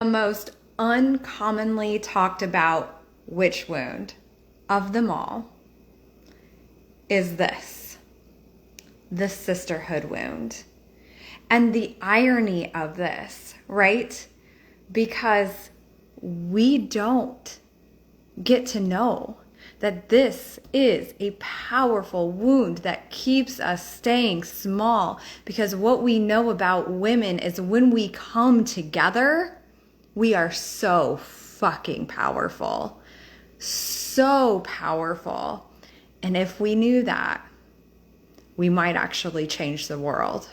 The most uncommonly talked about witch wound of them all is this, the sisterhood wound. And the irony of this, right? Because we don't get to know that this is a powerful wound that keeps us staying small. Because what we know about women is when we come together, we are so fucking powerful. So powerful. And if we knew that, we might actually change the world.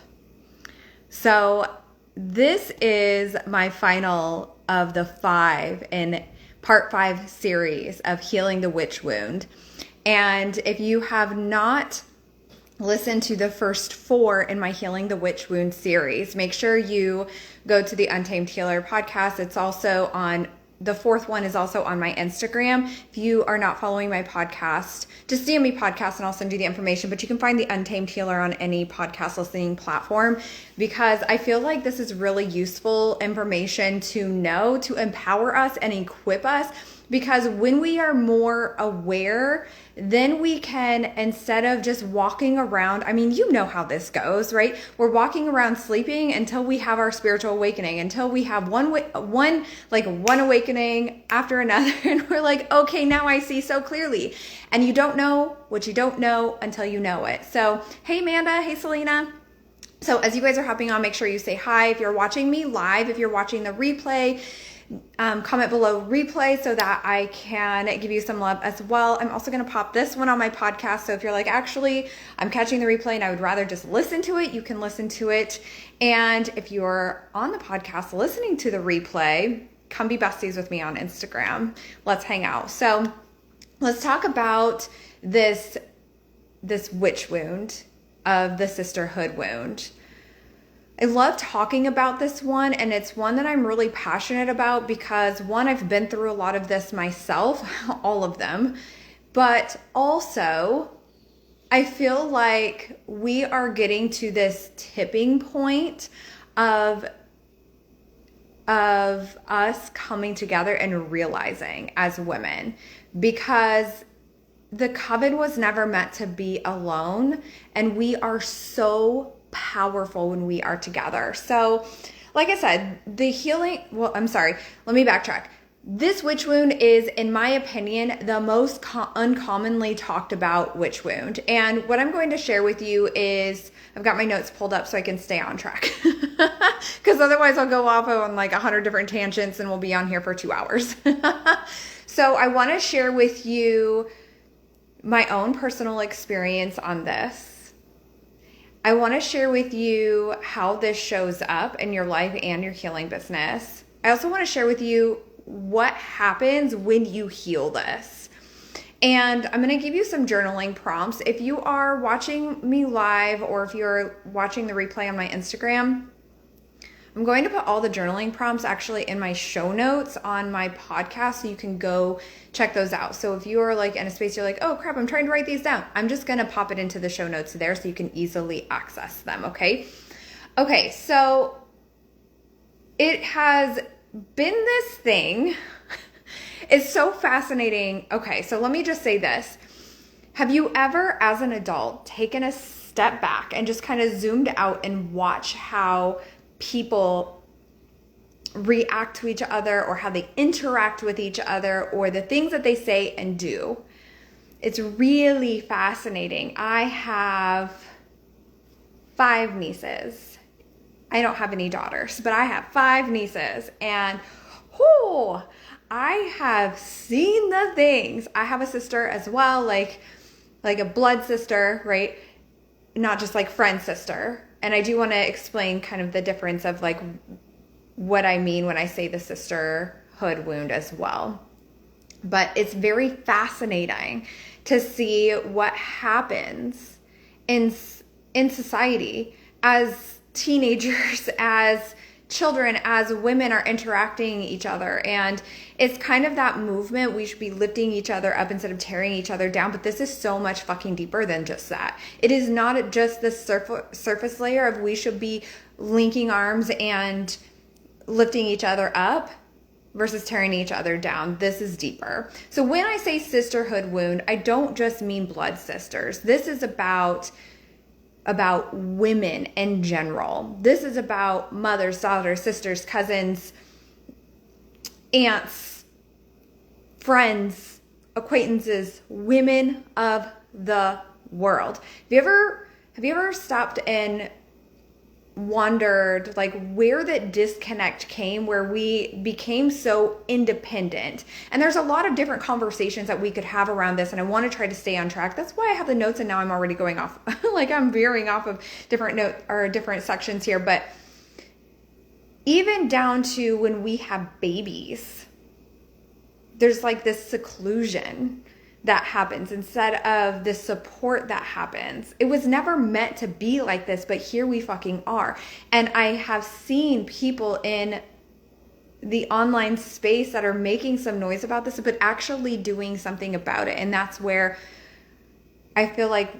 So this is my final of the 5 in part 5 series of Healing the Witch Wound. And if you have not listened to the first 4 in my Healing the Witch Wound series, make sure you go to the Untamed Healer podcast. It's also on, the 4th one is also on my Instagram. If you are not following my podcast, just DM me podcast and I'll send you the information. But you can find the Untamed Healer on any podcast listening platform, because I feel like this is really useful information to know, to empower us and equip us. Because when we are more aware, then we can, instead of just walking around, I mean, you know how this goes, right? We're walking around sleeping until we have our spiritual awakening, until we have one awakening after another. And we're like, okay, now I see so clearly. And you don't know what you don't know until you know it. So, hey, Amanda. Hey, Selena. So as you guys are hopping on, make sure you say hi. If you're watching me live, if you're watching the replay, comment below replay so that I can give you some love as well. I'm also going to pop this one on my podcast. So if you're like, actually, I'm catching the replay and I would rather just listen to it, you can listen to it. And if you're on the podcast listening to the replay, come be besties with me on Instagram. Let's hang out. So let's talk about this witch wound of the sisterhood wound. I love talking about this one, and it's one that I'm really passionate about because, one, I've been through a lot of this myself, all of them, but also I feel like we are getting to this tipping point of us coming together and realizing as women, because the coven was never meant to be alone, and we are so powerful when we are together. So, like I said, let me backtrack. This witch wound is, in my opinion, the most uncommonly talked about witch wound. And what I'm going to share with you is, I've got my notes pulled up so I can stay on track. Because otherwise I'll go off on like 100 different tangents and we'll be on here for 2 hours. So I want to share with you my own personal experience on this. I want to share with you how this shows up in your life and your healing business. I also want to share with you what happens when you heal this. And I'm going to give you some journaling prompts. If you are watching me live or if you're watching the replay on my Instagram, I'm going to put all the journaling prompts actually in my show notes on my podcast, so you can go check those out. So if you're like in a space, you're like, oh crap, I'm trying to write these down, I'm just going to pop it into the show notes there so you can easily access them. Okay, so it has been this thing. It's so fascinating. Okay, so let me just say this. Have you ever, as an adult, taken a step back and just kind of zoomed out and watch how people react to each other, or how they interact with each other, or the things that they say and do? It's really fascinating. I have 5 nieces. I don't have any daughters, but I have 5 nieces, and I have seen the things. I have a sister as well, like a blood sister, right? Not just like friend sister. And I do want to explain kind of the difference of like what I mean when I say the sisterhood wound as well. But it's very fascinating to see what happens in society as teenagers, as children, as women are interacting each other. And it's kind of that movement. We should be lifting each other up instead of tearing each other down. But this is so much fucking deeper than just that. It is not just the surface layer of we should be linking arms and lifting each other up versus tearing each other down. This is deeper. So when I say sisterhood wound, I don't just mean blood sisters. This is about women in general. This is about mothers, daughters, sisters, cousins, aunts, friends, acquaintances, women of the world. Have you ever stopped and wondered like where that disconnect came, where we became so independent? And there's a lot of different conversations that we could have around this, and I want to try to stay on track. That's why I have the notes, and now I'm already going off like I'm veering off of different different sections here. But even down to when we have babies, there's like this seclusion that happens instead of the support that happens. It was never meant to be like this, but here we fucking are. And I have seen people in the online space that are making some noise about this, but actually doing something about it. And that's where I feel like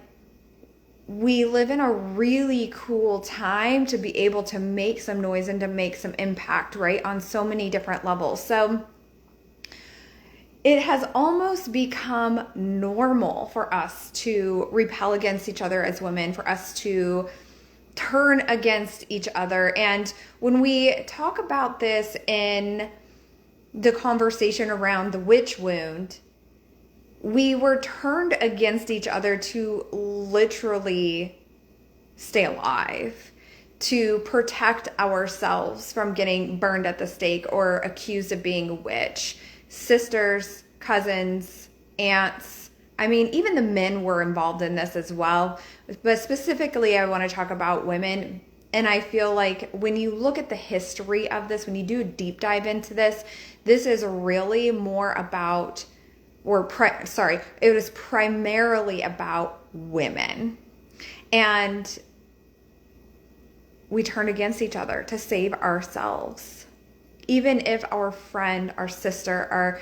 we live in a really cool time to be able to make some noise and to make some impact, right? On so many different levels. So it has almost become normal for us to repel against each other as women, for us to turn against each other. And when we talk about this in the conversation around the witch wound, we were turned against each other to literally stay alive, to protect ourselves from getting burned at the stake or accused of being a witch. Sisters, cousins, aunts. I mean, even the men were involved in this as well. But specifically, I want to talk about women. And I feel like when you look at the history of this, when you do a deep dive into this, this is really more about, it was primarily about women. And we turned against each other to save ourselves. Even if our friend, our sister, our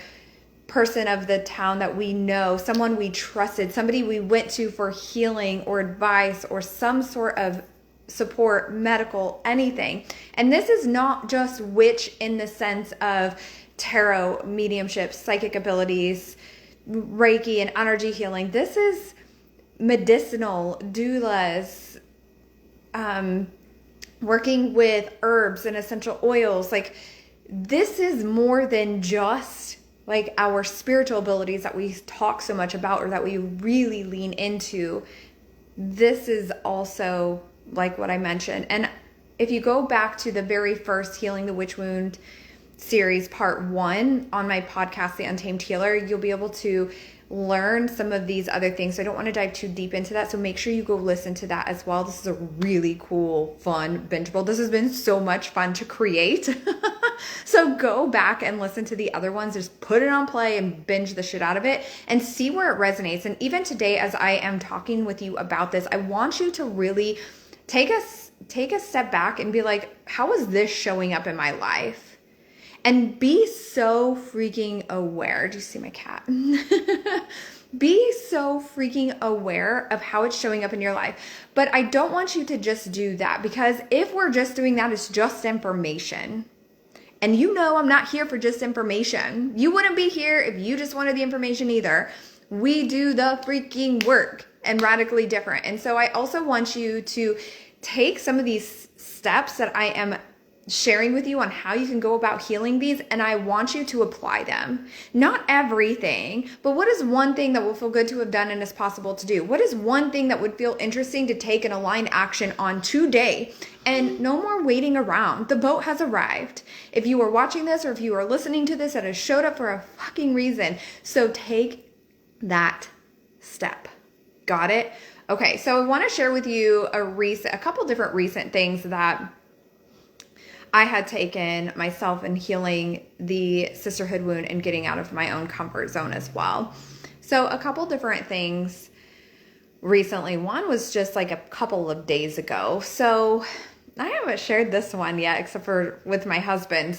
person of the town that we know, someone we trusted, somebody we went to for healing or advice or some sort of support, medical, anything. And this is not just witch in the sense of tarot, mediumship, psychic abilities, Reiki, and energy healing. This is medicinal, doulas, working with herbs and essential oils. Like, this is more than just like our spiritual abilities that we talk so much about or that we really lean into. This is also like what I mentioned. And if you go back to the very first Healing the Witch Wound series, part 1 on my podcast, The Untamed Healer, you'll be able to learn some of these other things. So I don't want to dive too deep into that. So make sure you go listen to that as well. This is a really cool, fun, bingeable. This has been so much fun to create. So go back and listen to the other ones. Just put it on play and binge the shit out of it and see where it resonates. And even today, as I am talking with you about this, I want you to really take a step back and be like, how is this showing up in my life? And be so freaking aware. Do you see my cat? Be so freaking aware of how it's showing up in your life. But I don't want you to just do that, because if we're just doing that, it's just information. And you know I'm not here for just information. You wouldn't be here if you just wanted the information either. We do the freaking work, and radically different. And so I also want you to take some of these steps that I am sharing with you on how you can go about healing these, and I want you to apply them. Not everything, but what is one thing that will feel good to have done and is possible to do? What is one thing that would feel interesting to take and align action on today? And no more waiting around. The boat has arrived. If you are watching this or if you are listening to this, it has showed up for a fucking reason. So take that step. Got it? Okay, so I want to share with you a couple different recent things that I had taken myself in healing the sisterhood wound and getting out of my own comfort zone as well. So a couple different things recently. One was just like a couple of days ago. So I haven't shared this one yet, except for with my husband.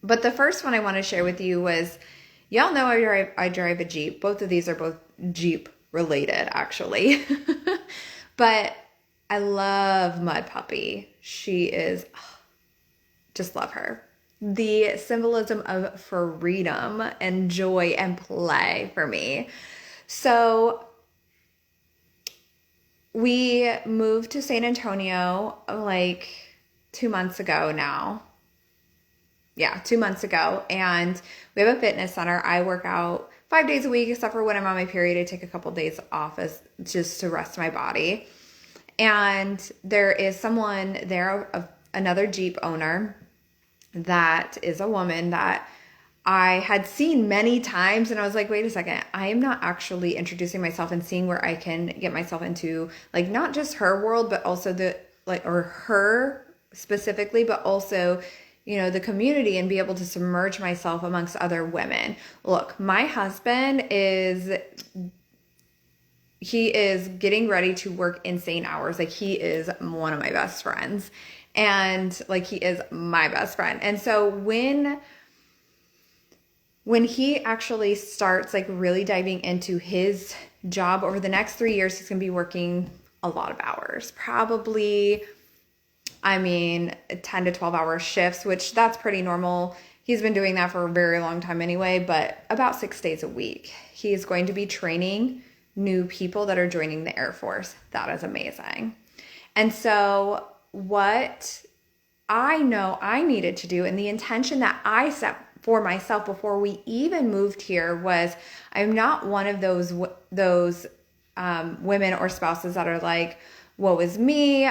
But the first one I want to share with you was, y'all know I drive a Jeep. Both of these are both Jeep related, actually. But I love Mud Puppy. She is just love her. The symbolism of freedom and joy and play for me. So we moved to San Antonio like 2 months ago now. Yeah, 2 months ago. And we have a fitness center. I work out 5 days a week, except for when I'm on my period. I take a couple days off just to rest my body. And there is someone there, another Jeep owner, that is a woman that I had seen many times, and I was like, wait a second, I am not actually introducing myself and seeing where I can get myself into, like, not just her world, but also or her specifically, but also, the community, and be able to submerge myself amongst other women. Look, my husband he is getting ready to work insane hours. Like, he is one of my best friends, and like, he is my best friend. And so when he actually starts like really diving into his job over the next 3 years, he's going to be working a lot of hours, probably, 10 to 12 hour shifts, which that's pretty normal. He's been doing that for a very long time anyway, but about 6 days a week. He is going to be training new people that are joining the Air Force. That is amazing. And so what I know I needed to do, and the intention that I set for myself before we even moved here, was I'm not one of those women or spouses that are like, woe is me,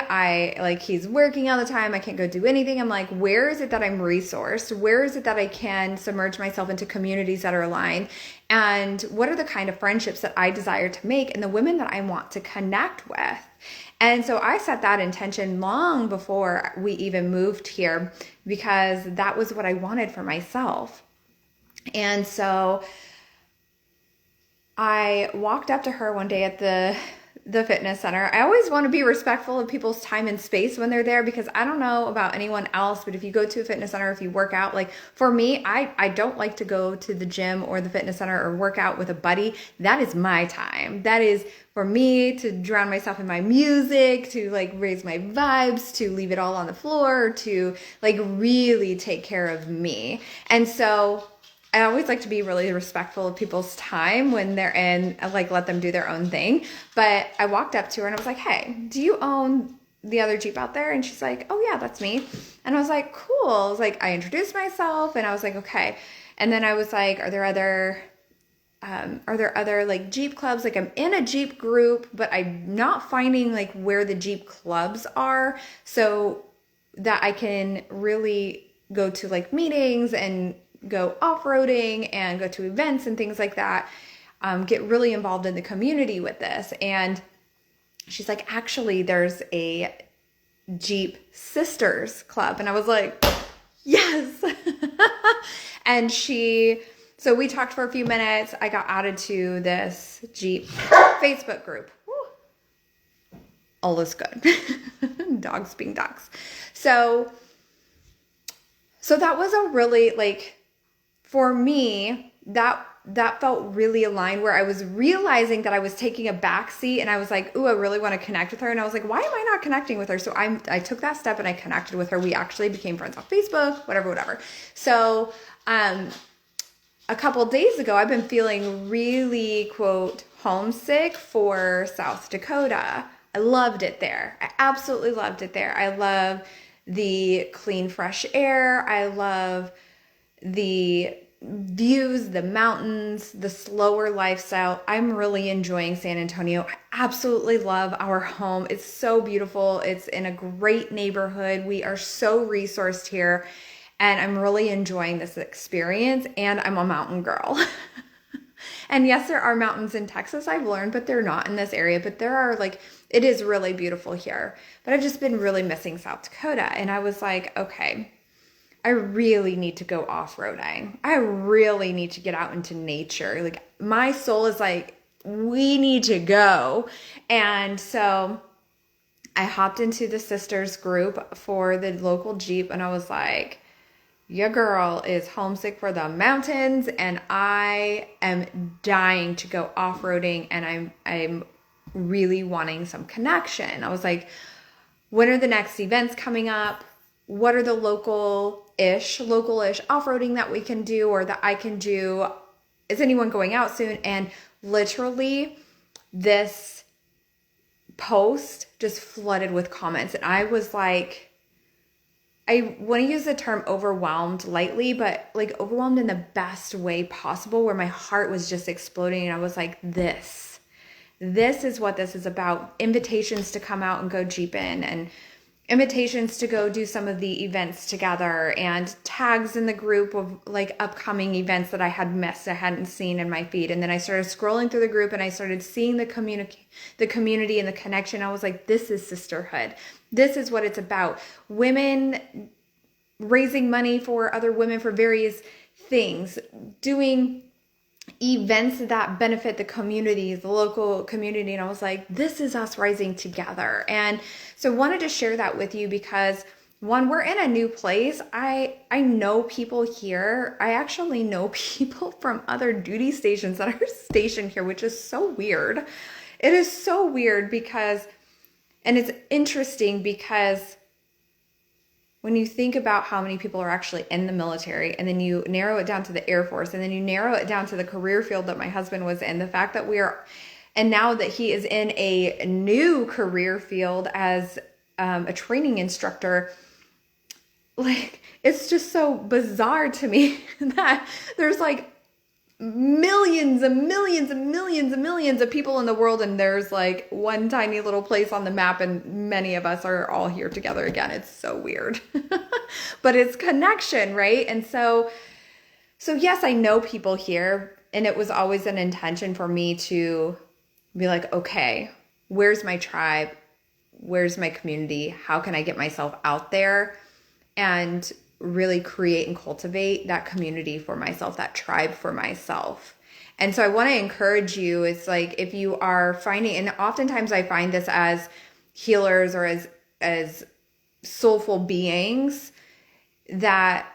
he's working all the time, I can't go do anything. I'm like, where is it that I'm resourced? Where is it that I can submerge myself into communities that are aligned? And what are the kind of friendships that I desire to make, and the women that I want to connect with? And so I set that intention long before we even moved here, because that was what I wanted for myself. And so I walked up to her one day at the fitness center. I always want to be respectful of people's time and space when they're there, because I don't know about anyone else, but if you go to a fitness center, if you work out, like for me, I don't like to go to the gym or the fitness center or work out with a buddy. That is my time. That is for me to drown myself in my music, to like raise my vibes, to leave it all on the floor, to like really take care of me. And so I always like to be really respectful of people's time when they're in, like, let them do their own thing. But I walked up to her and I was like, hey, do you own the other Jeep out there? And she's like, oh yeah, that's me. And I was like, cool. I was like, I introduced myself and I was like, okay. And then I was like, are there other like Jeep clubs? Like, I'm in a Jeep group, but I'm not finding like where the Jeep clubs are, so that I can really go to like meetings and go off-roading and go to events and things like that, get really involved in the community with this. And she's like, actually, there's a Jeep Sisters Club. And I was like, yes. And so we talked for a few minutes. I got added to this Jeep Facebook group. Woo. All is good. Dogs being dogs. So that was a really, like, for me, that felt really aligned, where I was realizing that I was taking a backseat, and I was like, ooh, I really want to connect with her. And I was like, why am I not connecting with her? So I took that step and I connected with her. We actually became friends on Facebook, whatever. So a couple days ago, I've been feeling really, quote, homesick for South Dakota. I loved it there. I absolutely loved it there. I love the clean, fresh air. I love the views, the mountains, the slower lifestyle. I'm really enjoying San Antonio. I absolutely love our home. It's so beautiful. It's in a great neighborhood. We are so resourced here, and I'm really enjoying this experience. And I'm a mountain girl. And yes, there are mountains in Texas, I've learned, but they're not in this area. But there are, like, it is really beautiful here. But I've just been really missing South Dakota. And I was like, okay, I really need to go off-roading. I really need to get out into nature. Like, my soul is like, we need to go. And so I hopped into the sisters group for the local Jeep, and I was like, your girl is homesick for the mountains, and I am dying to go off-roading, and I'm really wanting some connection. I was like, when are the next events coming up? what are the local-ish off-roading that we can do or that I can do? Is anyone going out soon? And literally this post just flooded with comments. And I was like, I want to use the term overwhelmed lightly, but like overwhelmed in the best way possible, where my heart was just exploding. And I was like, this is what this is about. Invitations to come out and go jeeping, and invitations to go do some of the events together, and tags in the group of like upcoming events that I had missed, I hadn't seen in my feed. And then I started scrolling through the group and I started seeing the community and the connection. I was like, this is sisterhood. This is what it's about. Women raising money for other women for various things, doing events that benefit the community, the local community. And I was like, this is us rising together. And so I wanted to share that with you because, one, we're in a new place. I know people here. I actually know people from other duty stations that are stationed here, which is so weird. It is so weird because, and it's interesting because when you think about how many people are actually in the military, and then you narrow it down to the Air Force, and then you narrow it down to the career field that my husband was in, the fact that and now that he is in a new career field as a training instructor, like, it's just so bizarre to me that there's like millions and millions and millions and millions of people in the world, and there's like one tiny little place on the map, and many of us are all here together again. It's so weird. But it's connection, right? And so yes, I know people here, and it was always an intention for me to be like, okay, where's my tribe? Where's my community? How can I get myself out there and really create and cultivate that community for myself, that tribe for myself? And so I want to encourage you, it's like, if you are finding, and oftentimes I find this as healers or as soulful beings, that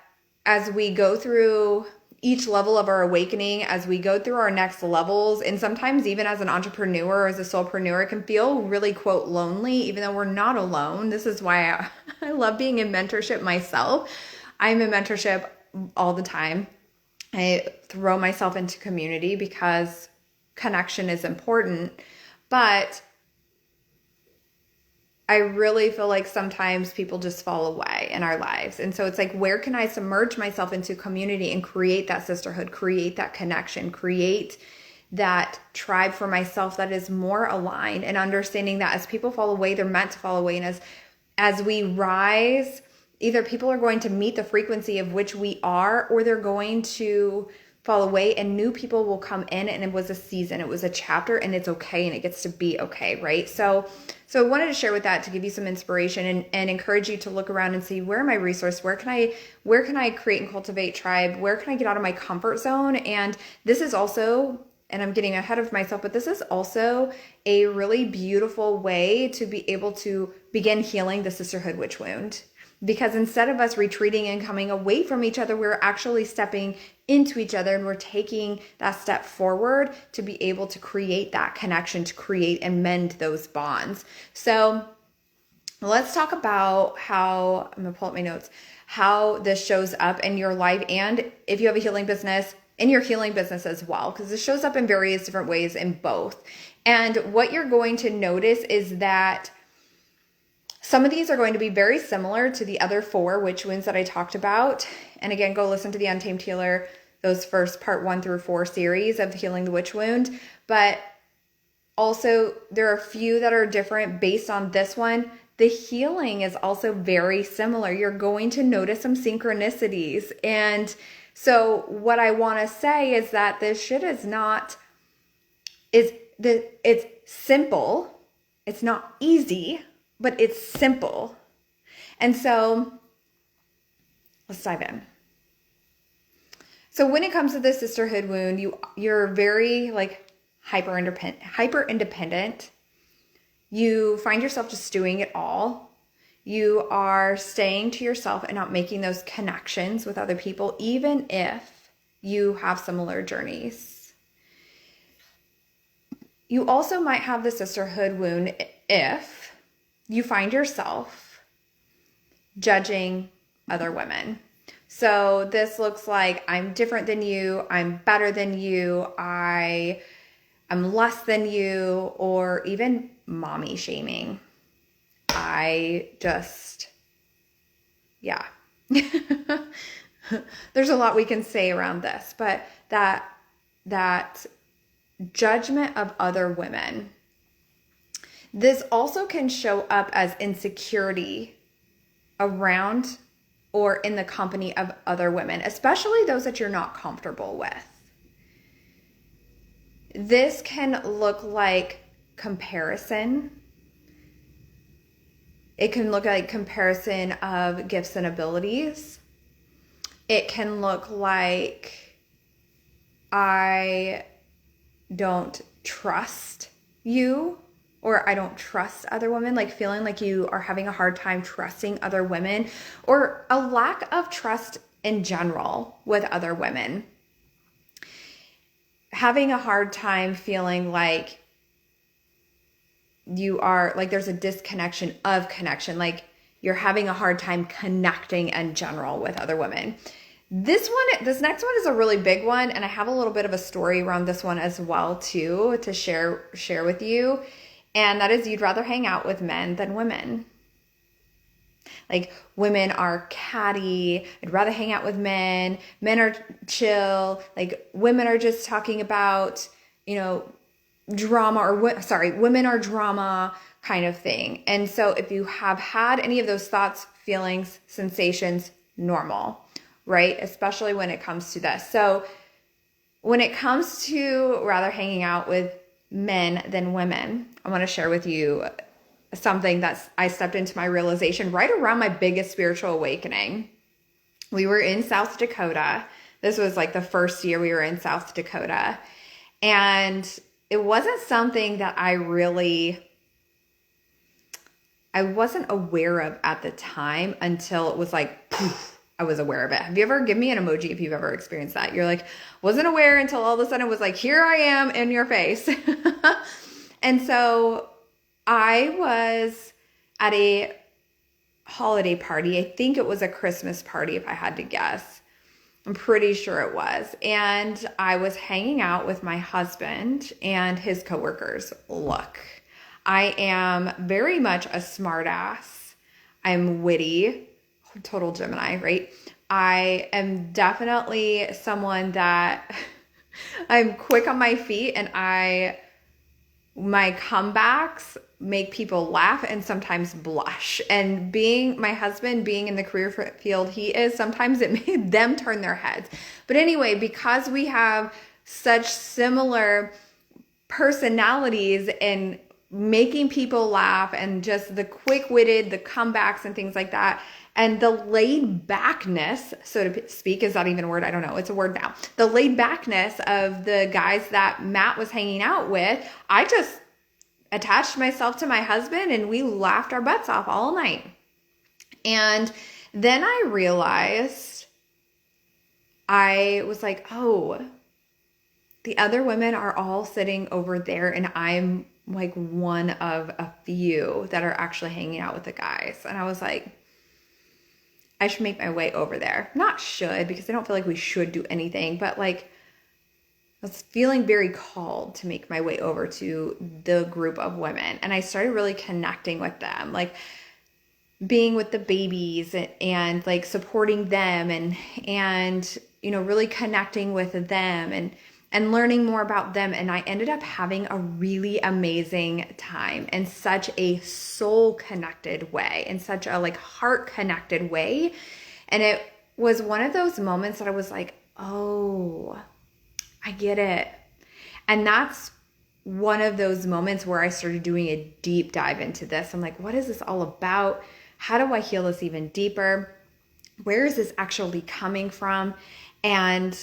as we go through each level of our awakening, as we go through our next levels, and sometimes even as an entrepreneur or as a soulpreneur, it can feel really, quote, lonely, even though we're not alone. This is why I love being in mentorship myself. I'm in mentorship all the time. I throw myself into community because connection is important, but I really feel like sometimes people just fall away in our lives. And so it's like, where can I submerge myself into community and create that sisterhood, create that connection, create that tribe for myself that is more aligned, and understanding that as people fall away, they're meant to fall away. And as we rise, either people are going to meet the frequency of which we are, or they're going to fall away and new people will come in. And it was a season, it was a chapter, and it's okay, and it gets to be okay, right? So I wanted to share with that to give you some inspiration and encourage you to look around and see, where are my resources? Where can I create and cultivate tribe? Where can I get out of my comfort zone? And this is also, and I'm getting ahead of myself, but this is also a really beautiful way to be able to begin healing the sisterhood witch wound. Because instead of us retreating and coming away from each other, we're actually stepping into each other, and we're taking that step forward to be able to create that connection, to create and mend those bonds. So let's talk about how, I'm going to pull up my notes, how this shows up in your life, and if you have a healing business, in your healing business as well, because it shows up in various different ways in both. And what you're going to notice is that some of these are going to be very similar to the other 4 witch wounds that I talked about. And again, go listen to the Untamed Healer, those first part 1 through 4 series of Healing the Witch Wound. But also, there are a few that are different based on this one. The healing is also very similar. You're going to notice some synchronicities. And so what I want to say is that this shit is not, it's simple. It's not easy, but it's simple. And so let's dive in. So when it comes to the sisterhood wound, you're very like hyper independent. You find yourself just doing it all. You are staying to yourself and not making those connections with other people, even if you have similar journeys. You also might have the sisterhood wound if you find yourself judging other women. So this looks like I'm different than you, I'm better than you, I'm less than you, or even mommy shaming. Yeah. There's a lot we can say around this, but that judgment of other women. This also can show up as insecurity around or in the company of other women, especially those that you're not comfortable with. This can look like comparison. It can look like comparison of gifts and abilities. It can look like I don't trust you, or I don't trust other women, like feeling like you are having a hard time trusting other women, or a lack of trust in general with other women. Having a hard time feeling like you are, like there's a disconnection of connection, like you're having a hard time connecting in general with other women. This next one is a really big one, and I have a little bit of a story around this one as well too to share with you. And that is, you'd rather hang out with men than women. Like, women are catty. I'd rather hang out with men. Men are chill. Like, women are just talking about, drama, women are drama kind of thing. And so if you have had any of those thoughts, feelings, sensations, normal, right? Especially when it comes to this. So when it comes to rather hanging out with men than women, I want to share with you something that I stepped into my realization right around my biggest spiritual awakening. We were in South Dakota. This was like the first year we were in South Dakota. And it wasn't something that I wasn't aware of at the time until it was like, poof, I was aware of it. Have you ever, give me an emoji if you've ever experienced that. You're like, wasn't aware until all of a sudden it was like, here I am in your face. And so I was at a holiday party. I think it was a Christmas party if I had to guess. I'm pretty sure it was. And I was hanging out with my husband and his coworkers. Look, I am very much a smartass. I'm witty, total Gemini, right? I am definitely someone that I'm quick on my feet, and my comebacks make people laugh and sometimes blush. And my husband being in the career field he is, sometimes it made them turn their heads. But anyway, because we have such similar personalities and making people laugh and just the quick-witted, the comebacks and things like that, and the laid backness, so to speak, is that even a word? I don't know. It's a word now. The laid backness of the guys that Matt was hanging out with, I just attached myself to my husband and we laughed our butts off all night. And then I realized, I was like, oh, the other women are all sitting over there and I'm like one of a few that are actually hanging out with the guys. And I was like, I should make my way over there. Not should, because I don't feel like we should do anything, but like I was feeling very called to make my way over to the group of women. And I started really connecting with them, like being with the babies and like supporting them and really connecting with them and learning more about them. And I ended up having a really amazing time in such a soul connected way, in such a like heart connected way. And it was one of those moments that I was like, oh, I get it. And that's one of those moments where I started doing a deep dive into this. I'm like, what is this all about? How do I heal this even deeper? Where is this actually coming from? And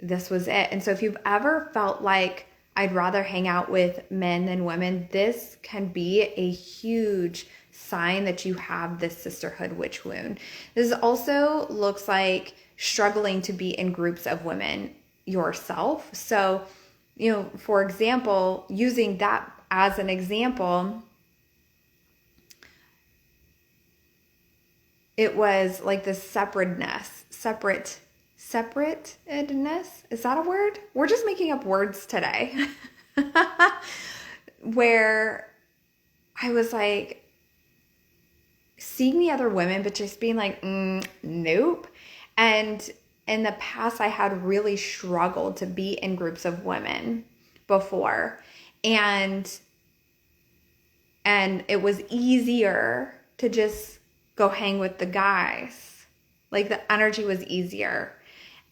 this was it. And so if you've ever felt like I'd rather hang out with men than women, this can be a huge sign that you have this sisterhood witch wound. This also looks like struggling to be in groups of women yourself. So, for example, using that as an example, it was like this separatedness. Is that a word? We're just making up words today. Where I was like seeing the other women, but just being like, nope. And in the past, I had really struggled to be in groups of women before. And it was easier to just go hang with the guys. Like the energy was easier.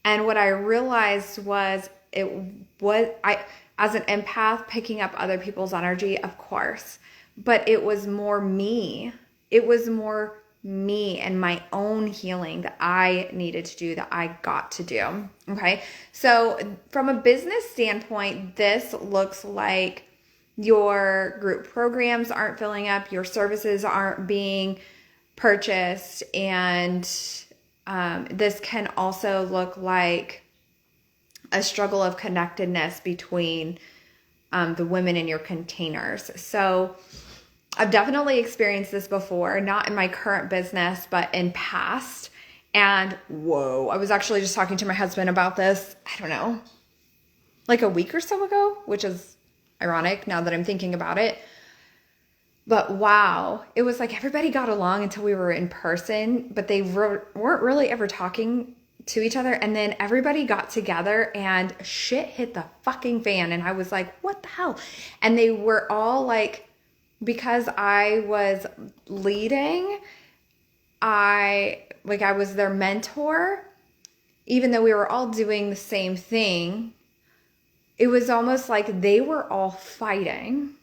And what I realized was as an empath, picking up other people's energy, of course, but it was more me. It was more me and my own healing that I needed to do, that I got to do. Okay. So from a business standpoint, this looks like your group programs aren't filling up, your services aren't being purchased, and this can also look like a struggle of connectedness between the women in your containers. So I've definitely experienced this before, not in my current business, but in past. And whoa, I was actually just talking to my husband about this, I don't know, like a week or so ago, which is ironic now that I'm thinking about it. But wow, it was like everybody got along until we were in person, but they weren't really ever talking to each other. And then everybody got together and shit hit the fucking fan. And I was like, what the hell? And they were all like, because I was leading, I was their mentor, even though we were all doing the same thing, it was almost like they were all fighting.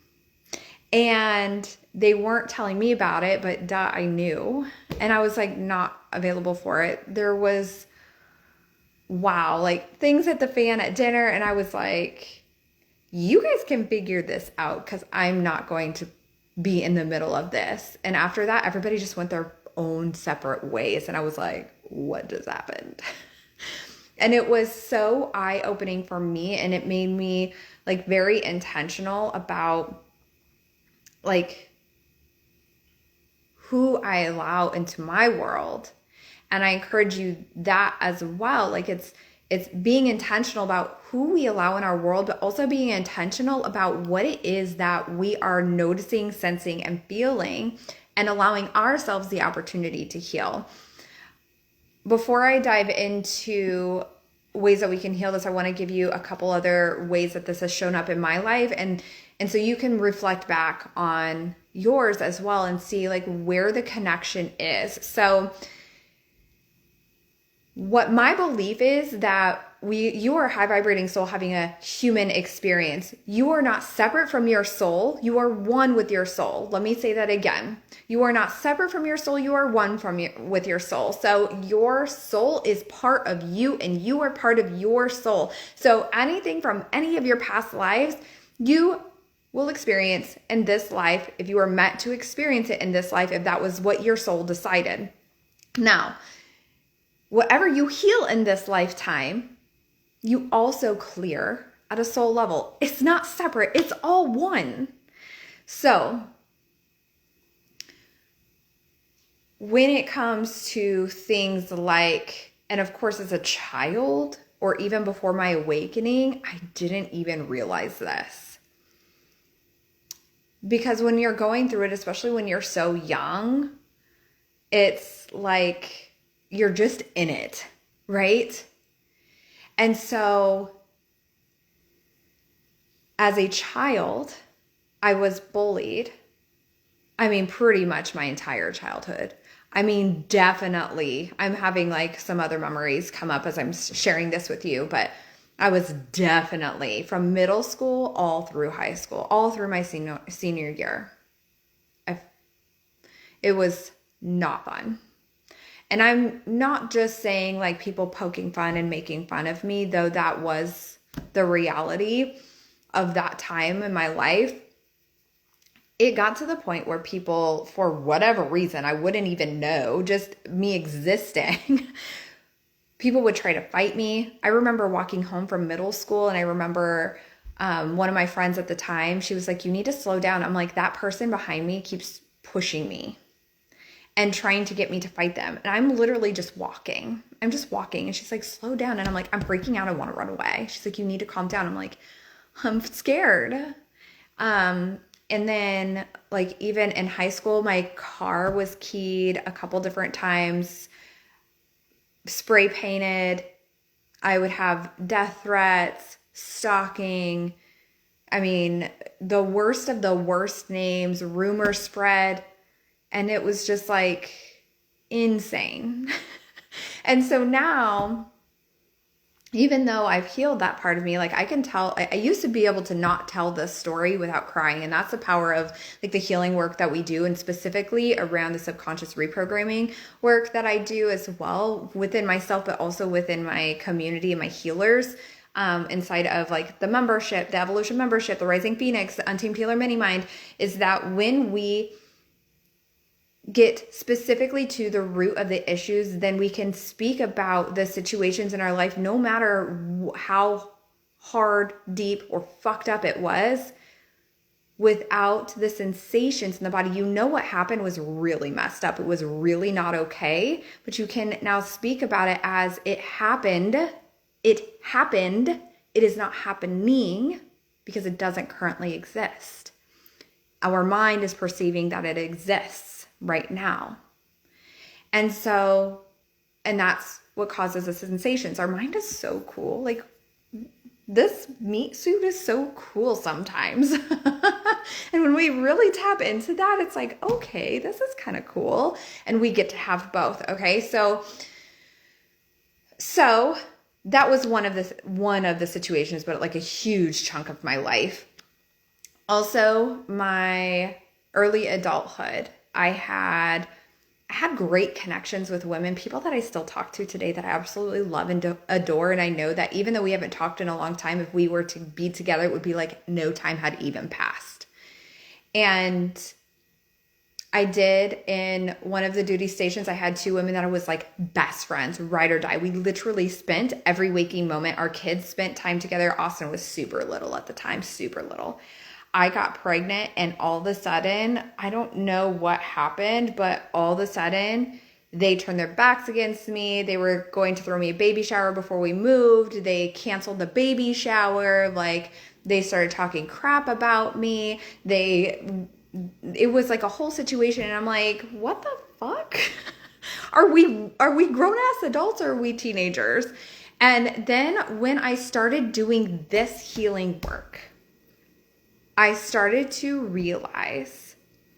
And they weren't telling me about it, but duh, I knew. And I was like not available for it. There was, wow, like things hit the fan at dinner. And I was like, you guys can figure this out because I'm not going to be in the middle of this. And after that, everybody just went their own separate ways. And I was like, what just happened? And it was so eye-opening for me. And it made me like very intentional about like who I allow into my world. And I encourage you that as well. Like it's being intentional about who we allow in our world, but also being intentional about what it is that we are noticing, sensing, and feeling, and allowing ourselves the opportunity to heal. Before I dive into ways that we can heal this, I want to give you a couple other ways that this has shown up in my life. And so you can reflect back on yours as well and see like where the connection is. So what my belief is that you are a high vibrating soul having a human experience. You are not separate from your soul. You are one with your soul. Let me say that again. You are not separate from your soul. You are one with your soul. So your soul is part of you and you are part of your soul. So anything from any of your past lives, you will experience in this life if you are meant to experience it in this life, if that was what your soul decided. Now, whatever you heal in this lifetime, you also clear at a soul level. It's not separate. It's all one. So when it comes to things like, and of course as a child or even before my awakening, I didn't even realize this. Because when you're going through it, especially when you're so young, it's like you're just in it, right? And so as a child, I was bullied. I mean, pretty much my entire childhood. I mean, definitely, I'm having like some other memories come up as I'm sharing this with you, but I was definitely from middle school all through high school, all through my senior year. It was not fun. And I'm not just saying like people poking fun and making fun of me, though that was the reality of that time in my life. It got to the point where people, for whatever reason, I wouldn't even know, just me existing, people would try to fight me. I remember walking home from middle school and I remember one of my friends at the time, she was like, you need to slow down. I'm like, that person behind me keeps pushing me. and trying to get me to fight them. And I'm literally just walking. I'm just walking. And she's like, slow down. And I'm like, I'm freaking out. I want to run away. She's like, you need to calm down. I'm like, I'm scared. And then like even in high school, my car was keyed a couple different times, spray painted. I would have death threats, stalking. I mean, the worst of the worst names, rumors spread. And it was just like insane. And so now, even though I've healed that part of me, like I can tell, I used to be able to not tell this story without crying. And that's the power of like the healing work that we do, and specifically around the subconscious reprogramming work that I do as well within myself, but also within my community and my healers, inside of like the membership, the evolution membership, the Rising Phoenix, the Untamed Healer Mini Mind, is that when we get specifically to the root of the issues, then we can speak about the situations in our life, no matter how hard, deep, or fucked up it was, without the sensations in the body. You know what happened was really messed up. It was really not okay, but you can now speak about it as it happened. It happened. It is not happening because it doesn't currently exist. Our mind is perceiving that it exists right now. And that's what causes the sensations. Our mind is so cool. Like this meat suit is so cool sometimes. And when we really tap into that, it's like, okay, this is kind of cool. And we get to have both. Okay. So that was one of the situations, but like a huge chunk of my life. Also, my early adulthood, I had great connections with women, people that I still talk to today that I absolutely love and adore. And I know that even though we haven't talked in a long time, if we were to be together, it would be like no time had even passed. And I did, in one of the duty stations, I had two women that I was like best friends, ride or die. We literally spent every waking moment. Our kids spent time together. Austin was super little at the time, super little. I got pregnant, and all of a sudden, I don't know what happened, but all of a sudden they turned their backs against me. They were going to throw me a baby shower before we moved. They canceled the baby shower. Like, they started talking crap about me. It was like a whole situation. And I'm like, what the fuck? Are we grown ass adults, or are we teenagers? And then when I started doing this healing work, I started to realize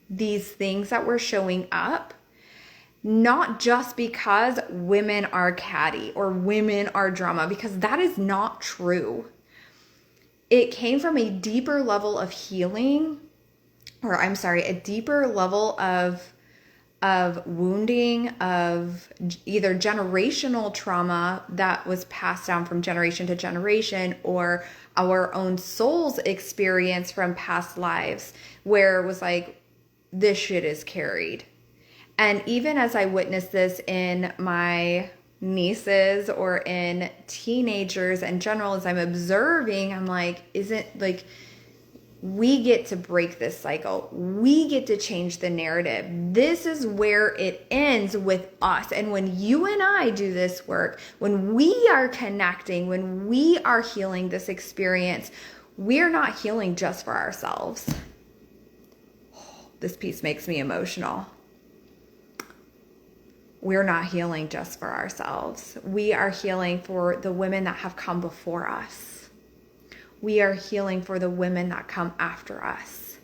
these things that were showing up, not just because women are catty or women are drama, because that is not true. It came from a deeper level of healing, a deeper level of wounding, of either generational trauma that was passed down from generation to generation, or our own soul's experience from past lives, where it was like, this shit is carried. And even as I witnessed this in my nieces or in teenagers in general, as I'm observing, I'm like, we get to break this cycle. We get to change the narrative. This is where it ends with us. And when you and I do this work, when we are connecting, when we are healing this experience, we're not healing just for ourselves. This piece makes me emotional. We're not healing just for ourselves. We are healing for the women that have come before us. We are healing for the women that come after us.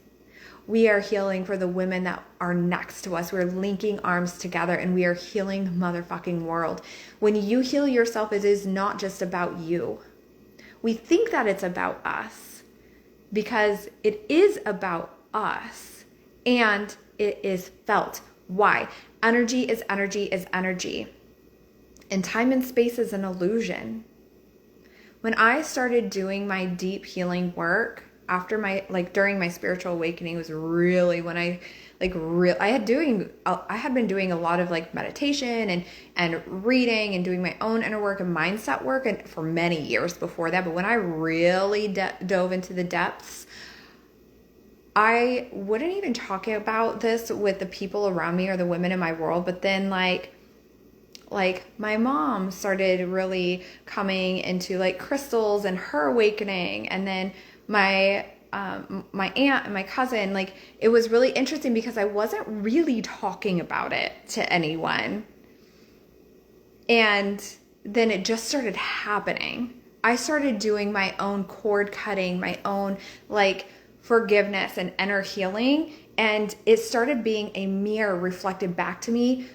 We are healing for the women that are next to us. We're linking arms together, and we are healing the motherfucking world. When you heal yourself, it is not just about you. We think that it's about us because it is about us, and it is felt. Why? Energy is energy is energy. And time and space is an illusion. When I started doing my deep healing work after during my spiritual awakening, was really when I had been doing a lot of like meditation and reading and doing my own inner work and mindset work and for many years before that. But when I really dove into the depths I wouldn't even talk about this with the people around me or the women in my world, but then like my mom started really coming into like crystals and her awakening, and then my aunt and my cousin, like it was really interesting because I wasn't really talking about it to anyone. And then it just started happening. I started doing my own cord cutting, my own like forgiveness and inner healing. And it started being a mirror reflected back to me.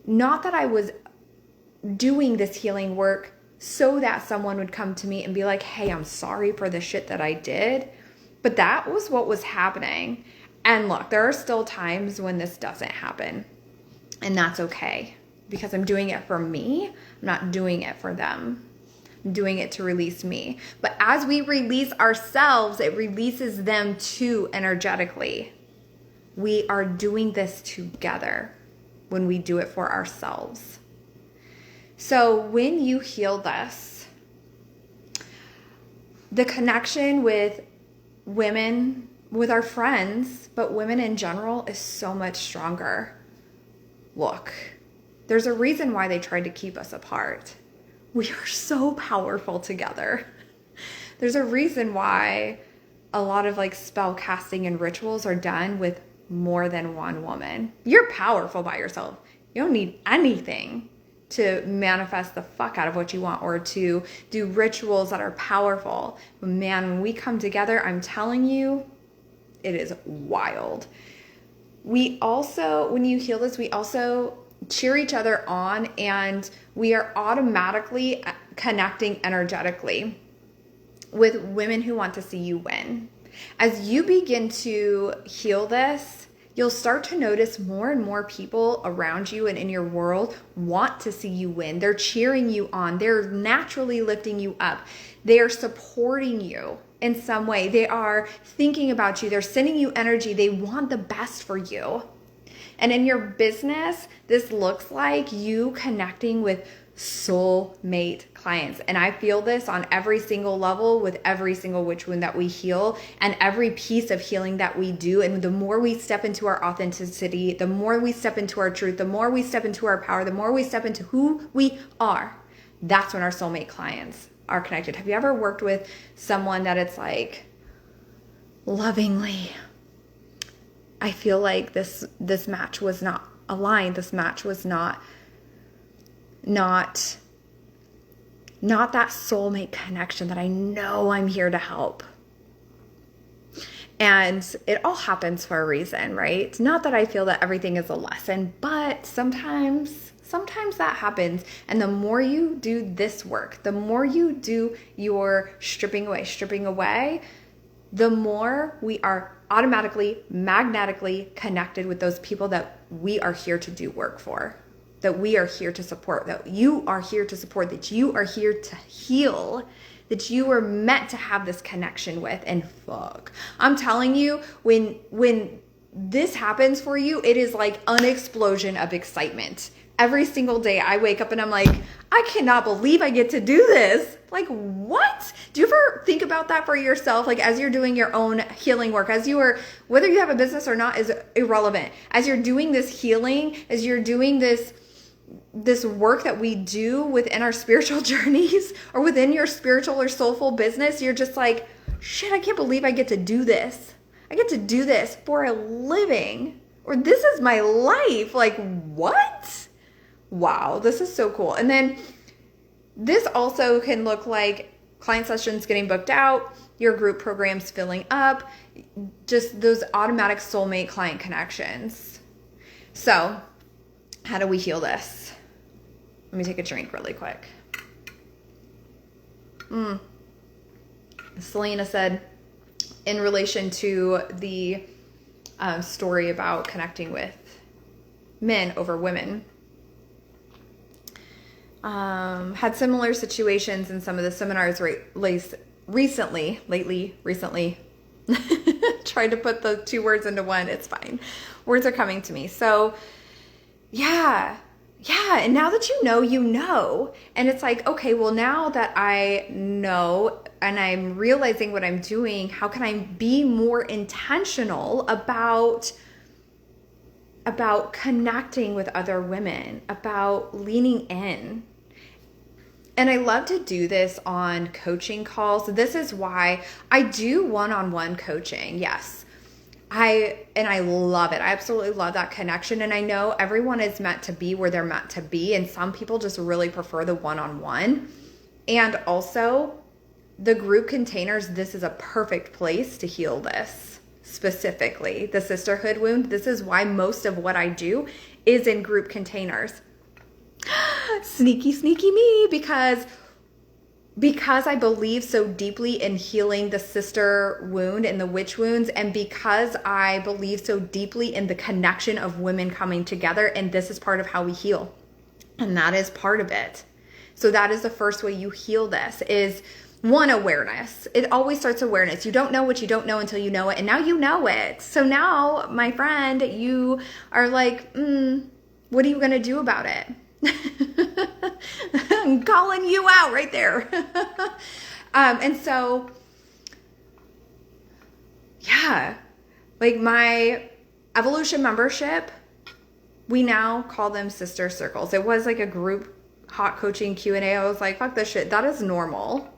Not that I was doing this healing work so that someone would come to me and be like, hey, I'm sorry for the shit that I did. But that was what was happening. And look, there are still times when this doesn't happen. And that's okay. Because I'm doing it for me. I'm not doing it for them. I'm doing it to release me. But as we release ourselves, it releases them too energetically. We are doing this together when we do it for ourselves. So when you heal this, the connection with women, with our friends, but women in general is so much stronger. Look, there's a reason why they tried to keep us apart. We are so powerful together. There's a reason why a lot of like spell casting and rituals are done with more than one woman. You're powerful by yourself. You don't need anything to manifest the fuck out of what you want or to do rituals that are powerful. But man, when we come together, I'm telling you, it is wild. We also, when you heal this, we also cheer each other on, and we are automatically connecting energetically with women who want to see you win. As you begin to heal this, you'll start to notice more and more people around you and in your world want to see you win. They're cheering you on. They're naturally lifting you up. They are supporting you in some way. They are thinking about you. They're sending you energy. They want the best for you. And in your business, this looks like you connecting with soulmate clients. And I feel this on every single level with every single witch wound that we heal and every piece of healing that we do. And the more we step into our authenticity, the more we step into our truth, the more we step into our power, the more we step into who we are, that's when our soulmate clients are connected. Have you ever worked with someone that it's like lovingly, I feel like this match was not aligned. This match was not that soulmate connection that I know I'm here to help. And it all happens for a reason, right? Not that I feel that everything is a lesson, but sometimes that happens. And the more you do this work, the more you do your stripping away, the more we are automatically, magnetically connected with those people that we are here to do work for, that we are here to support, that you are here to support, that you are here to heal, that you were meant to have this connection with. And fuck, I'm telling you, when this happens for you, it is like an explosion of excitement. Every single day I wake up and I'm like, I cannot believe I get to do this. Like, what? Do you ever think about that for yourself? Like, as you're doing your own healing work, as you are, whether you have a business or not is irrelevant. As you're doing this healing, as you're doing this work that we do within our spiritual journeys or within your spiritual or soulful business, you're just like, shit, I can't believe I get to do this. I get to do this for a living, or this is my life. Like, what? Wow, this is so cool. And then this also can look like client sessions getting booked out, your group programs filling up, just those automatic soulmate client connections. So how do we heal this? Let me take a drink really quick. Selena said, in relation to the story about connecting with men over women, had similar situations in some of the seminars recently. Tried to put the two words into one. It's fine. Words are coming to me. So yeah. And now that you know, and it's like, okay, well, now that I know, I'm realizing what I'm doing, how can I be more intentional about connecting with other women, about leaning in? And I love to do this on coaching calls. This is why I do one-on-one coaching. Yes. I love it. I absolutely love that connection. And I know everyone is meant to be where they're meant to be. And some people just really prefer the one-on-one. And also the group containers, this is a perfect place to heal this. Specifically, the sisterhood wound. This is why most of what I do is in group containers. Sneaky me, because I believe so deeply in healing the sister wound and the witch wounds, and because I believe so deeply in the connection of women coming together, and this is part of how we heal. And that is part of it. So that is the first way you heal this, is one, awareness. It always starts awareness. You don't know what you don't know until you know it, and now you know it. So now, my friend, you are like, what are you going to do about it? I'm calling you out right there. And so, yeah, like my evolution membership, we now call them sister circles. It was like a group hot coaching Q&A. I was like, fuck this shit. That is normal.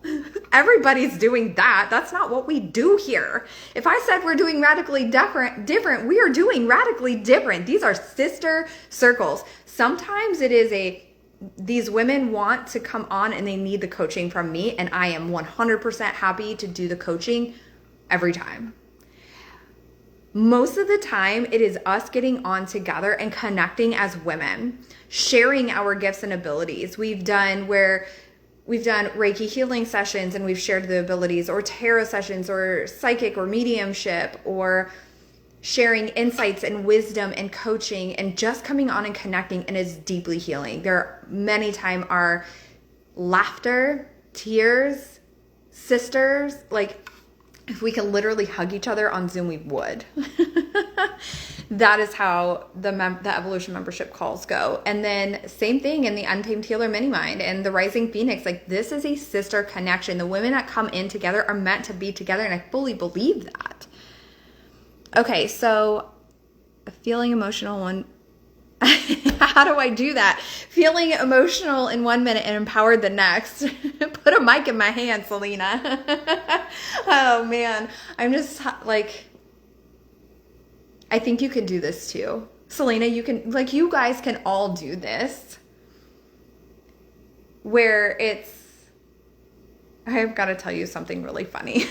Everybody's doing that. That's not what we do here. If I said we're doing radically different, we are doing radically different. These are sister circles. Sometimes it is these women want to come on and they need the coaching from me, and I am 100% happy to do the coaching every time. Most of the time, it is us getting on together and connecting as women, sharing our gifts and abilities. We've done Reiki healing sessions and we've shared the abilities, or tarot sessions, or psychic or mediumship, or sharing insights and wisdom and coaching, and just coming on and connecting, and it's deeply healing. There many times are laughter, tears, sisters, like if we could literally hug each other on Zoom, we would. That is how the evolution membership calls go. And then same thing in the Untamed Healer Mini Mind and the Rising Phoenix. Like, this is a sister connection. The women that come in together are meant to be together, and I fully believe that. Okay, so feeling emotional how do I do that? Feeling emotional in 1 minute and empowered the next. Put a mic in my hand, Selena. Oh man, I'm just like, I think you can do this too. Selena, you can, like, you guys can all do this. Where I've got to tell you something really funny.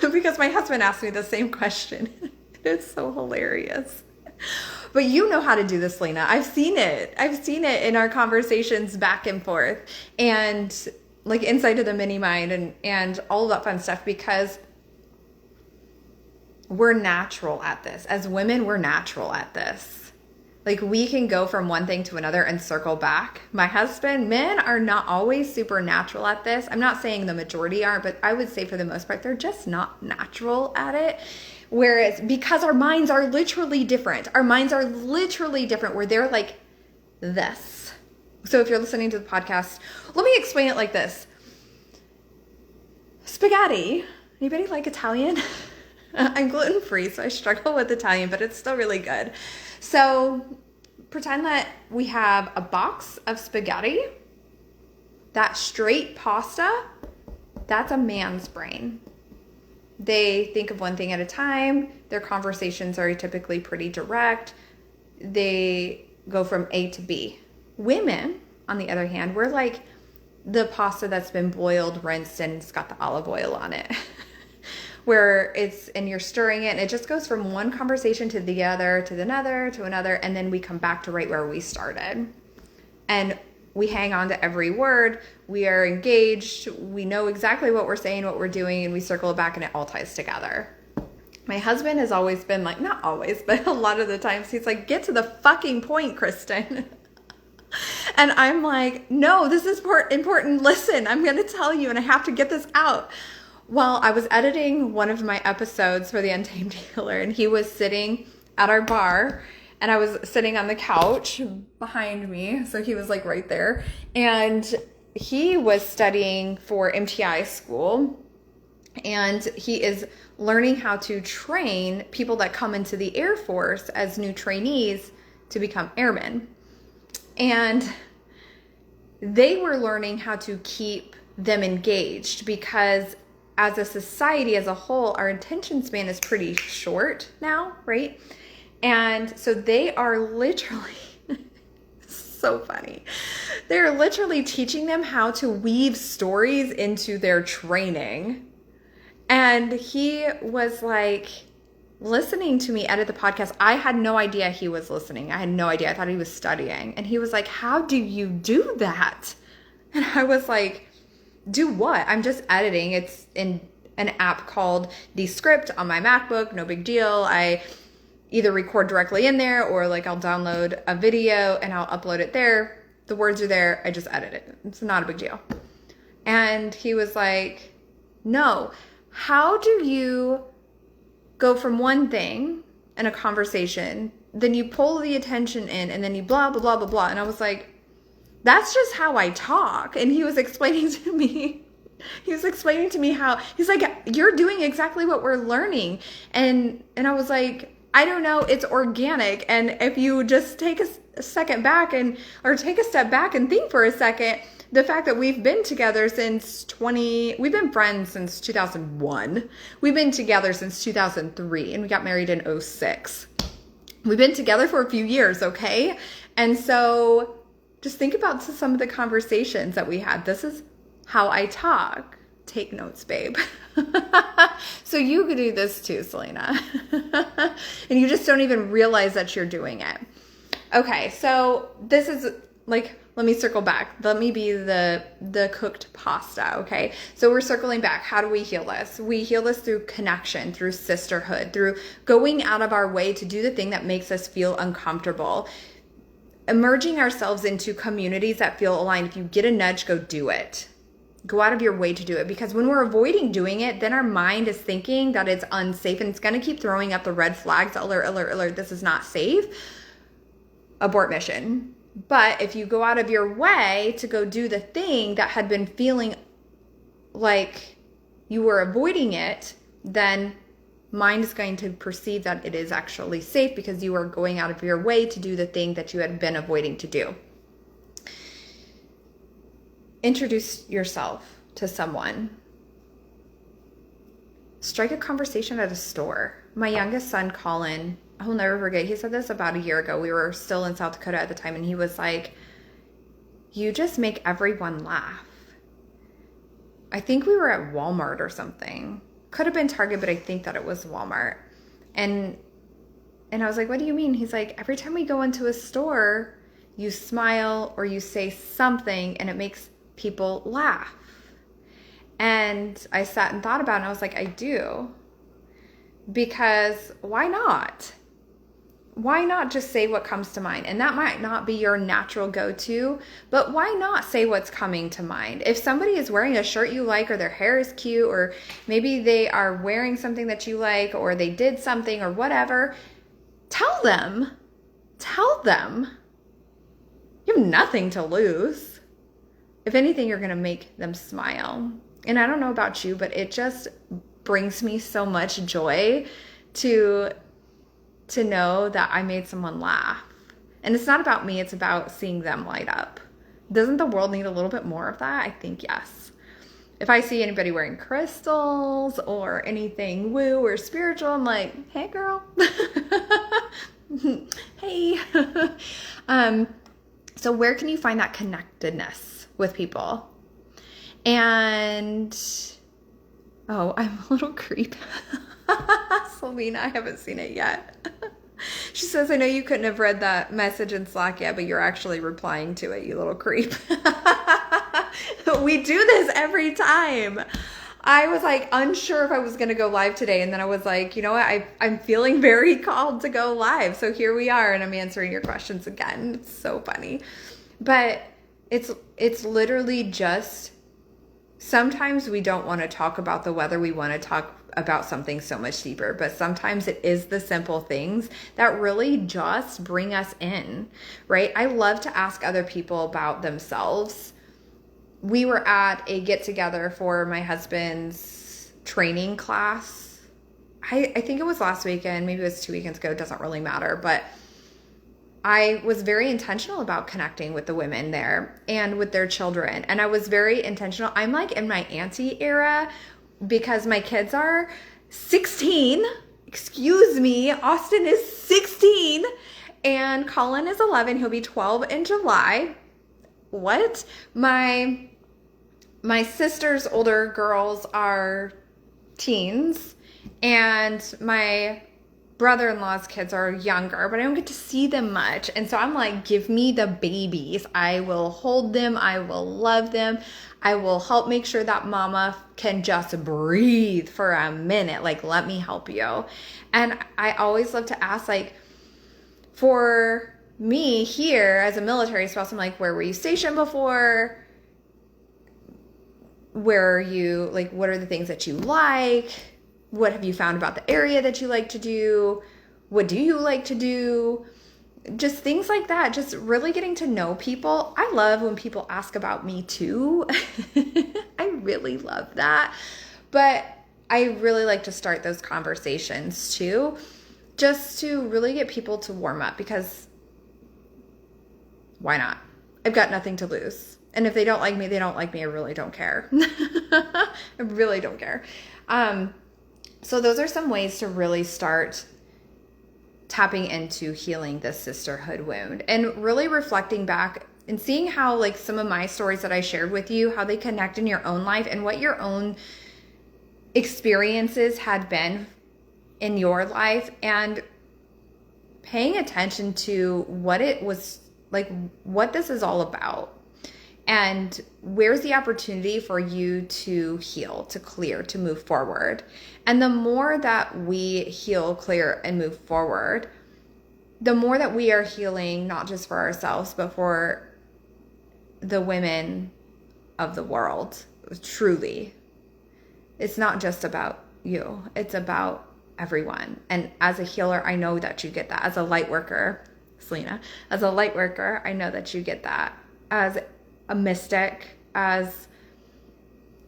Because my husband asked me the same question. It's so hilarious. But you know how to do this, Lena. I've seen it in our conversations back and forth, and like inside of the mini mind and all of that fun stuff, because we're natural at this. As women, we're natural at this. Like, we can go from one thing to another and circle back. My husband, men are not always super natural at this. I'm not saying the majority aren't, but I would say for the most part, they're just not natural at it. Whereas, because our minds are literally different. Our minds are literally different, where they're like this. So if you're listening to the podcast, let me explain it like this. Spaghetti. Anybody like Italian? I'm gluten-free, so I struggle with Italian, but it's still really good. So pretend that we have a box of spaghetti. That straight pasta, that's a man's brain. They think of one thing at a time. Their conversations are typically pretty direct. They go from A to B. Women, on the other hand, we're like the pasta that's been boiled, rinsed, and it's got the olive oil on it. Where and you're stirring it, and it just goes from one conversation to the other, to another, and then we come back to right where we started. And we hang on to every word. We are engaged. We know exactly what we're saying, what we're doing, and we circle it back, and it all ties together. My husband has always been like, not always, but a lot of the times, he's like, get to the fucking point, Kristen. And I'm like, no, this is important. Listen, I'm going to tell you, and I have to get this out. Well, I was editing one of my episodes for the Untamed Healer, and he was sitting at our bar, and I was sitting on the couch behind me. So he was like right there. And he was studying for MTI school, and he is learning how to train people that come into the Air Force as new trainees to become airmen. And they were learning how to keep them engaged, because as a society as a whole, our attention span is pretty short now, right? And so they are literally, so funny. They're literally teaching them how to weave stories into their training. And he was like listening to me edit the podcast. I had no idea he was listening. I had no idea. I thought he was studying. And he was like, how do you do that? And I was like, do what? I'm just editing. It's in an app called Descript on my MacBook. No big deal. I either record directly in there, or like I'll download a video and I'll upload it there. The words are there. I just edit it. It's not a big deal. And he was like, no, how do you go from one thing in a conversation, then you pull the attention in, and then you blah, blah, blah, blah, blah. And I was like, that's just how I talk. And he was explaining to me how, he's like, you're doing exactly what we're learning. And I was like, I don't know, it's organic. And if you just take a step back and think for a second, the fact that we've been together we've been friends since 2001. We've been together since 2003, and we got married in 2006. We've been together for a few years, okay? And so just think about some of the conversations that we had. This is how I talk. Take notes, babe. So you could do this too, Selena. And you just don't even realize that you're doing it. Okay, so this is like, let me circle back. Let me be the cooked pasta, okay? So we're circling back. How do we heal this? We heal this through connection, through sisterhood, through going out of our way to do the thing that makes us feel uncomfortable. Emerging ourselves into communities that feel aligned. If you get a nudge, go do it. Go out of your way to do it, because when we're avoiding doing it, then our mind is thinking that it's unsafe, and it's going to keep throwing up the red flags. Alert, alert, alert. This is not safe. Abort mission. But if you go out of your way to go do the thing that had been feeling like you were avoiding it, then mind is going to perceive that it is actually safe, because you are going out of your way to do the thing that you had been avoiding to do. Introduce yourself to someone. Strike a conversation at a store. My youngest son, Colin, I'll never forget, he said this about a year ago. We were still in South Dakota at the time, and he was like, you just make everyone laugh. I think we were at Walmart or something. Could have been Target, but I think that it was Walmart. And I was like, what do you mean? He's like, every time we go into a store, you smile or you say something, and it makes people laugh. And I sat and thought about it, and I was like, I do. Because why not? Why not just say what comes to mind? And that might not be your natural go-to, but why not say what's coming to mind? If somebody is wearing a shirt you like, or their hair is cute, or maybe they are wearing something that you like, or they did something or whatever, tell them. Tell them. You have nothing to lose. If anything, you're going to make them smile. And I don't know about you, but it just brings me so much joy to know that I made someone laugh. And it's not about me, it's about seeing them light up. Doesn't the world need a little bit more of that? I think yes. If I see anybody wearing crystals or anything woo or spiritual, I'm like, hey girl. Hey. So where can you find that connectedness with people? And oh, I'm a little creep. Selena, I haven't seen it yet. She says, I know you couldn't have read that message in Slack yet, but you're actually replying to it, you little creep. We do this every time. I was like unsure if I was going to go live today. And then I was like, you know what? I'm feeling very called to go live. So here we are, and I'm answering your questions again. It's so funny. But it's literally just, sometimes we don't want to talk about the weather. We want to talk about something so much deeper. But sometimes it is the simple things that really just bring us in, right? I love to ask other people about themselves. we were at a get together for my husband's training class. I think it was last weekend, maybe it was 2 weekends ago, it doesn't really matter, but I was very intentional about connecting with the women there and with their children. And I was very intentional. I'm like in my auntie era because my kids are 16. Excuse me, Austin is 16 and Colin is 11. He'll be 12 in July. What? My sister's older girls are teens and my brother-in-law's kids are younger, but I don't get to see them much. And so I'm like, give me the babies. I will hold them. I will love them. I will help make sure that mama can just breathe for a minute. Like, let me help you. And I always love to ask, like, for me here as a military spouse, I'm like, where were you stationed before? Where are you, like, what are the things that you like? What have you found about the area that you like to do? What do you like to do? Just things like that. Just really getting to know people. I love when people ask about me too. I really love that. But I really like to start those conversations too, just to really get people to warm up, because why not? I've got nothing to lose. And if they don't like me, they don't like me. I really don't care. I really don't care. So those are some ways to really start tapping into healing this sisterhood wound and really reflecting back and seeing how, like, some of my stories that I shared with you, how they connect in your own life and what your own experiences had been in your life, and paying attention to what it was like, what this is all about. And where's the opportunity for you to heal, to clear, to move forward? And the more that we heal, clear, and move forward, the more that we are healing, not just for ourselves, but for the women of the world. Truly. It's not just about you. It's about everyone. And as a healer, I know that you get that. As a light worker, Selena, as a light worker, I know that you get that. As a mystic, as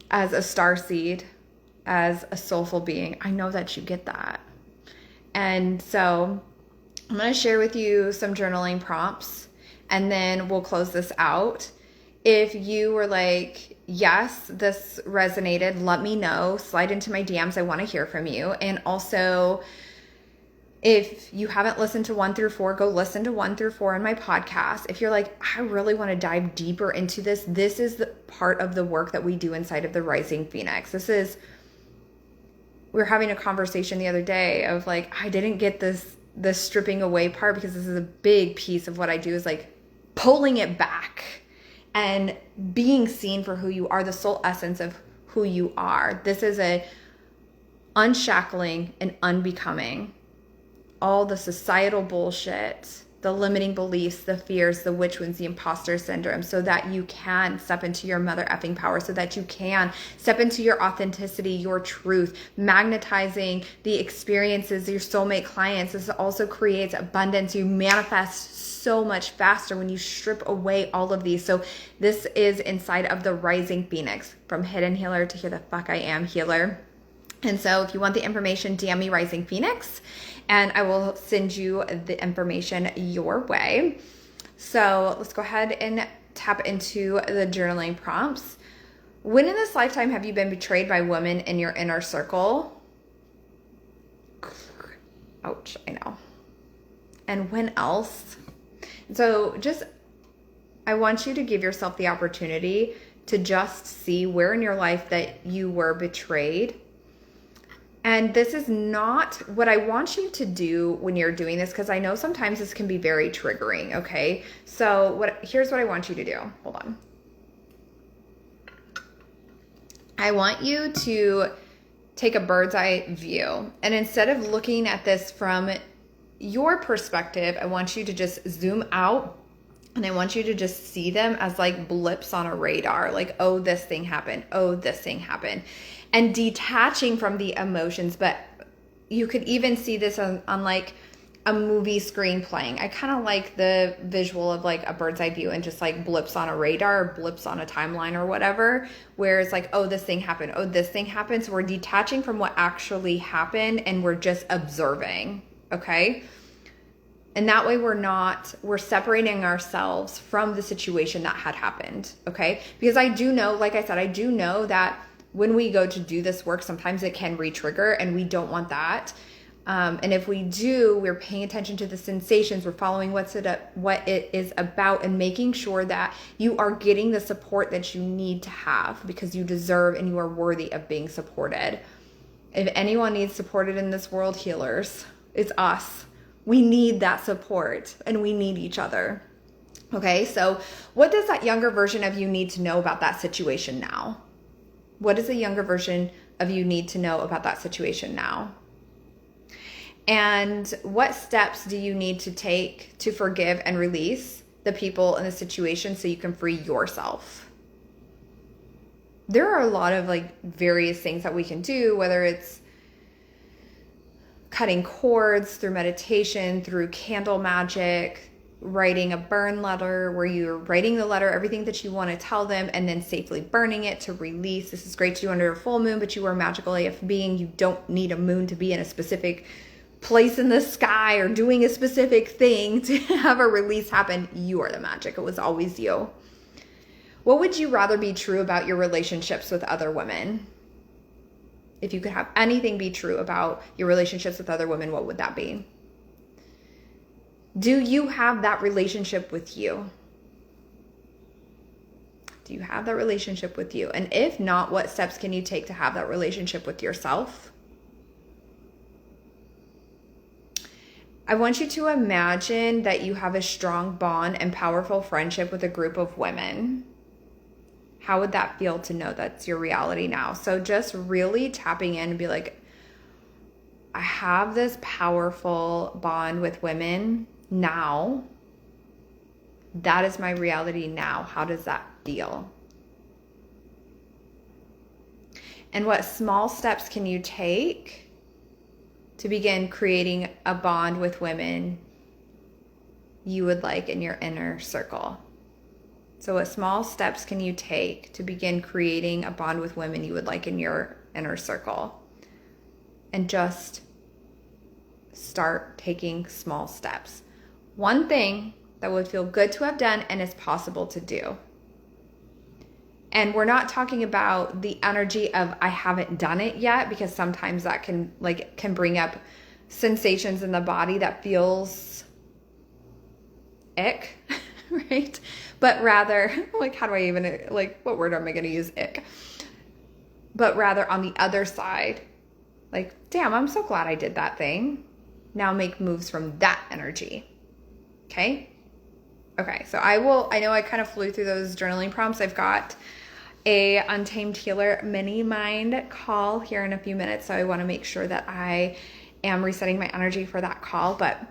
a starseed, as a soulful being, I know that you get that. And so I'm going to share with you some journaling prompts, and then we'll close this out. If you were like, yes, this resonated, let me know. Slide into my DMs. I want to hear from you. And also, if you haven't listened to 1 through 4, go listen to 1 through 4 in my podcast. If you're like, I really want to dive deeper into this, this is the part of the work that we do inside of the Rising Phoenix. We were having a conversation the other day of like, I didn't get this stripping away part, because this is a big piece of what I do, is like pulling it back and being seen for who you are, the soul essence of who you are. This is a unshackling and unbecoming all the societal bullshit, the limiting beliefs, the fears, the witch wounds, the imposter syndrome, so that you can step into your mother effing power, so that you can step into your authenticity, your truth, magnetizing the experiences, your soulmate clients. This also creates abundance. You manifest so much faster when you strip away all of these. So this is inside of the Rising Phoenix, from hidden healer to here the fuck I am healer. And so if you want the information, DM me Rising Phoenix, and I will send you the information your way. So let's go ahead and tap into the journaling prompts. When in this lifetime have you been betrayed by women in your inner circle? Ouch, I know. And when else? So I want you to give yourself the opportunity to just see where in your life that you were betrayed. And this is not what I want you to do when you're doing this, because I know sometimes this can be very triggering, okay? So here's what I want you to do. Hold on. I want you to take a bird's eye view. And instead of looking at this from your perspective, I want you to just zoom out, and I want you to just see them as like blips on a radar. Like, oh, this thing happened. Oh, this thing happened. And detaching from the emotions. But you could even see this on like a movie screen playing. I kind of like the visual of like a bird's eye view and just like blips on a radar, or blips on a timeline or whatever, where it's like, oh, this thing happened. Oh, this thing happened. So we're detaching from what actually happened and we're just observing. Okay. And that way we're separating ourselves from the situation that had happened. Okay. Because I do know, like I said, I do know that when we go to do this work, sometimes it can re-trigger and we don't want that. And if we do, we're paying attention to the sensations, we're following what it is about, and making sure that you are getting the support that you need to have, because you deserve and you are worthy of being supported. If anyone needs supported in this world, healers, it's us. We need that support and we need each other. Okay, so what does that younger version of you need to know about that situation now? What does the younger version of you need to know about that situation now? And what steps do you need to take to forgive and release the people and the situation so you can free yourself? There are a lot of like various things that we can do, whether it's cutting cords through meditation, through candle magic, writing a burn letter where you're writing the letter, everything that you want to tell them, and then safely burning it to release. This is great to do under a full moon, but you are a magical AF being. You don't need a moon to be in a specific place in the sky or doing a specific thing to have a release happen. You are the magic. It was always you. What would you rather be true about your relationships with other women? If you could have anything be true about your relationships with other women, what would that be? Do you have that relationship with you? Do you have that relationship with you? And if not, what steps can you take to have that relationship with yourself? I want you to imagine that you have a strong bond and powerful friendship with a group of women. How would that feel to know that's your reality now? So just really tapping in and be like, I have this powerful bond with women now. That is my reality now. How does that feel? And what small steps can you take to begin creating a bond with women you would like in your inner circle? So what small steps can you take to begin creating a bond with women you would like in your inner circle? And just start taking small steps. One thing that would feel good to have done and is possible to do. And we're not talking about the energy of I haven't done it yet, because sometimes that can bring up sensations in the body that feels ick, right? But rather, like, how do I even, like, what word am I going to use? Ick. But rather on the other side, like, damn, I'm so glad I did that thing. Now make moves from that energy. Okay? Okay, so I know I kind of flew through those journaling prompts. I've got a Untamed Healer mini mind call here in a few minutes, so I want to make sure that I am resetting my energy for that call, but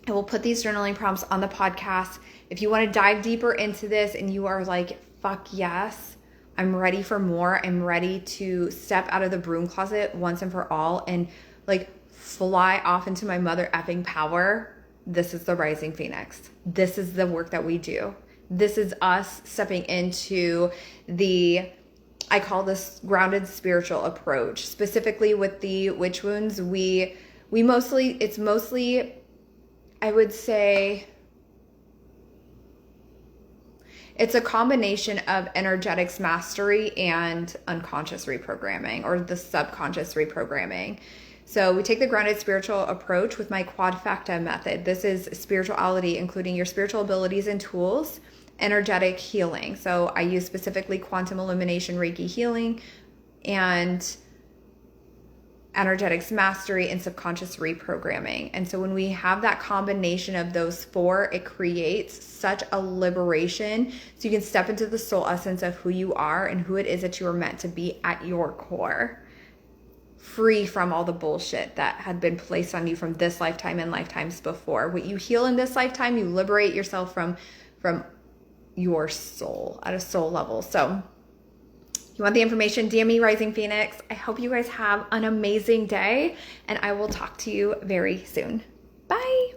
I will put these journaling prompts on the podcast. If you want to dive deeper into this and you are like, fuck yes, I'm ready for more, I'm ready to step out of the broom closet once and for all and like fly off into my mother effing power, this is the Rising Phoenix. This is the work that we do. This is us stepping into I call this grounded spiritual approach. Specifically with the witch wounds, it's mostly, I would say, it's a combination of energetics mastery and unconscious reprogramming, or the subconscious reprogramming. So we take the grounded spiritual approach with my quadfacta method. This is spirituality, including your spiritual abilities and tools, energetic healing. So I use specifically quantum illumination, Reiki healing, and energetics mastery and subconscious reprogramming. And so when we have that combination of those four, it creates such a liberation. So you can step into the soul essence of who you are and who it is that you are meant to be at your core. Free from all the bullshit that had been placed on you from this lifetime and lifetimes before. What you heal in this lifetime, you liberate yourself from your soul at a soul level. So you want the information, DM me Rising Phoenix. I hope you guys have an amazing day, and I will talk to you very soon. Bye.